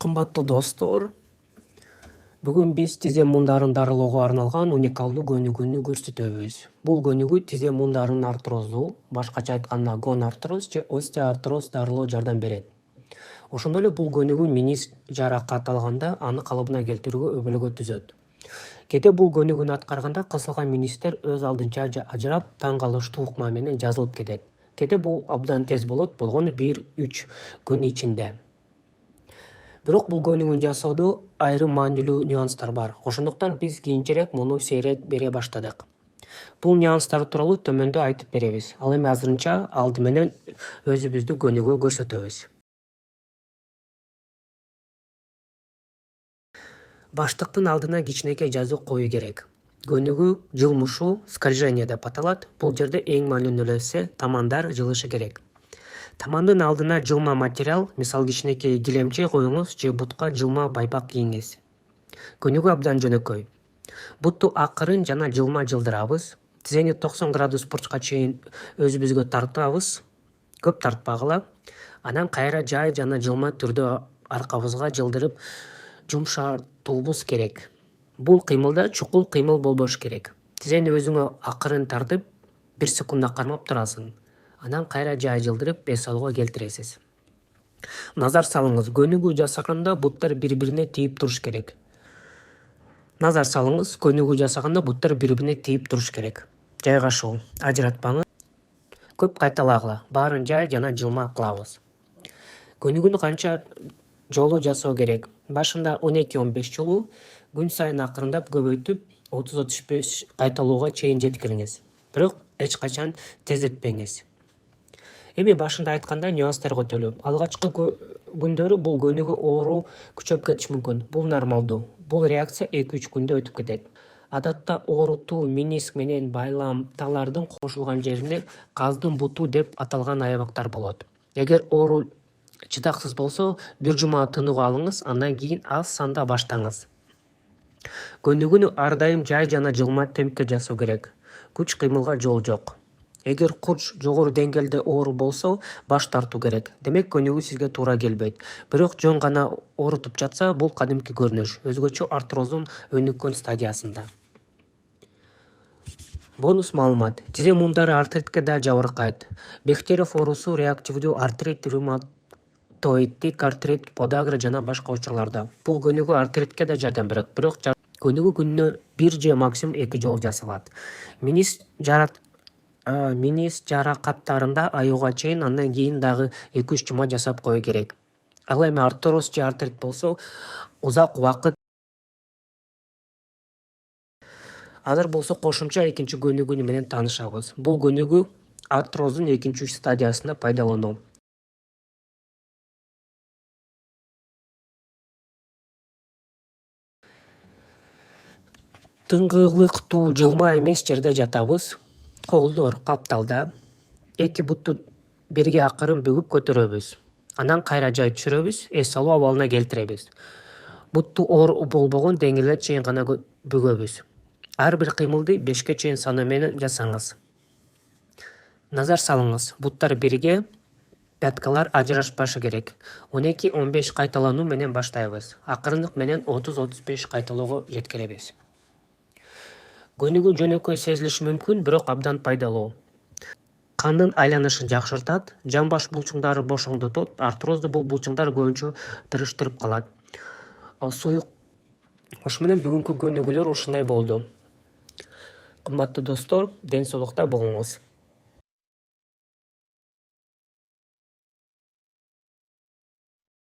Кымбаттуу достор, бүгүн биз тизе мундарын дарылоого арналган уникалдуу көнүгүүнү көрсөтөбүз. Бул көнүгүү тизе мундарын артрозу, башкача айтканда гонартроз же остеоартроз дарылоо жардам берет. Ошондой эле бул көнүгүү минис жаракат алганда аны калыбына келтирүүгө өбөлгө түзөт. Кээде бул көнүгүүнү аткарганда кысылган министер өз алдынча ажырап, таң калыштуу ыкма менен жазылып кетет. Кээде бул абдан тез болот, болгону 1-3 күн ичинде. Бирок бул көнүгүүнү жасоодо айрым маанилүү нюанстар бар. Ошондуктан биз кийинчерээк муну сейрет бере баштадык. Бул нюанстар тууралуу төмөндө айтып беребиз. Ал эми азырынча алды менен өзүбүздү көнүгүү көрсөтөбүз. Баштыктын алдына кичинекей жазуу коюу керек. Көнүгүү жылмушуу скольжение деп аталат. Бул жерде эң маанилүү нерсе тамандар жылышы керек. Тамандын алдына жылма материал, мисалы кичинекей килемче коюңуз же бутка жылма байпак кийиңиз. Көнүгүү абдан жөнөкөй. Бутту акырын жана жылма жылдырабыз. Тизени 90 градус бурчка чейин өзүбүзгө тартабыз. Көп тартпагыла. Анан кайра жай жана жылма түрдө аркабызга жылдырып жумшартуубуз керек. Бул кыймылда чукул кыймыл болбош керек. Тизени өзүңө акырын тартып, 1 секундда кармап турасың. Анан кайра жай жылдырып эс алууга келтиресиз. Назар салыңыз, көнүгүү жасаганда буттар бири-бирине тийип туруш керек. Назар салыңыз, көнүгүү жасаганда буттар бири-бирине тийип туруш керек. Жайгашуу, ажыратпаңыз. Көп кайталагыла, баарын жай жана жылма кылабыз. Көнүгүүнү канча жолу жасоо керек? Башында 12-15 жолу, күн сайын акырындап көбөйтүп, 30-35 кайталууга чейин жеткириңиз. Бирок эч качан тездетпеңиз. Эми башында айткандай нюанстар көтөрүлөт. Алгачкы күндөрү бул көнүгүү оору күчөп кетиши мүмкүн. Бул нормалдуу. Бул реакция 2-3 күндө өтүп кетет. Адатта оорутуу миниск менен байламталардын кошулган жеринде каздын буту деп аталган аябактар болот. Эгер оору чыдаксыз болсо, 1 жума тыныгуу алыңыз, андан кийин аз санда баштаңыз. Көнүгүүнү ар дайым жай жана жылма темпте жасоо керек. Күч кыймылга жол жок. Эгер курч жогору деңгээлде оору болсо, баш тартуу керек. Демек көнүгүү сизге туура келбейт. Бирок жөн гана оорутуп жатса, бул кадимки көрүнүш, өзгөчө артроздун өнүккөн стадиясында. Бонус маалымат. Тизе мундары артритке да жабыркайт. Бехтерев оорусу реактивдүү артрит, ревматоиддик артрит, подагра жана башка учурларда. Бул көнүгүү артритке да жардам берет. Бирок көнүгүү күнүнө 1 же максимум 2 жолу жасалат. Минис жаракаттарында аюуга чейин, андан кийин дагы 2-3 жума жасап коюу керек. Ал эми артроз же артрит болсо, узак убакыт. Азыр болсо кошумча экинчи көнүгүү менен таанышабыз. Бул көнүгүү артроздун 2-3 стадиясында пайдалануу. Тыңгылыктуу жылма эмес жерде жатабыз. Колдор капталда. 2 бутту бирге акырын бүгүп көтөрөбүз. Анан кайра жай түшүрөбүз, эс алуу абалына келтиребиз. Бутту оор болбогон деңгээлге чейин гана бүгөбүз. Ар бир кыймылды 5 чейин саноо менен жасаңыз. Назар салыңыз, буттар бирге, пяткалар ажырашпашы керек. 12-15 кайталануу менен баштайбыз. Акырындык менен 30-35 кайталоого жеткиребиз. Көнүгүү жөнөкөй сезилиши мүмкүн, бирок абдан пайдалуу. Кандын айланышын жакшыртат, жан баш булчуңдары бошоңдотот, артрозду бул булчуңдар көбүнчө тырыштырып калат. Ошо менен бүгүнкү көнүгүүлөр ушундай болду. Кымбаттуу достор, ден соолукта болуңуз.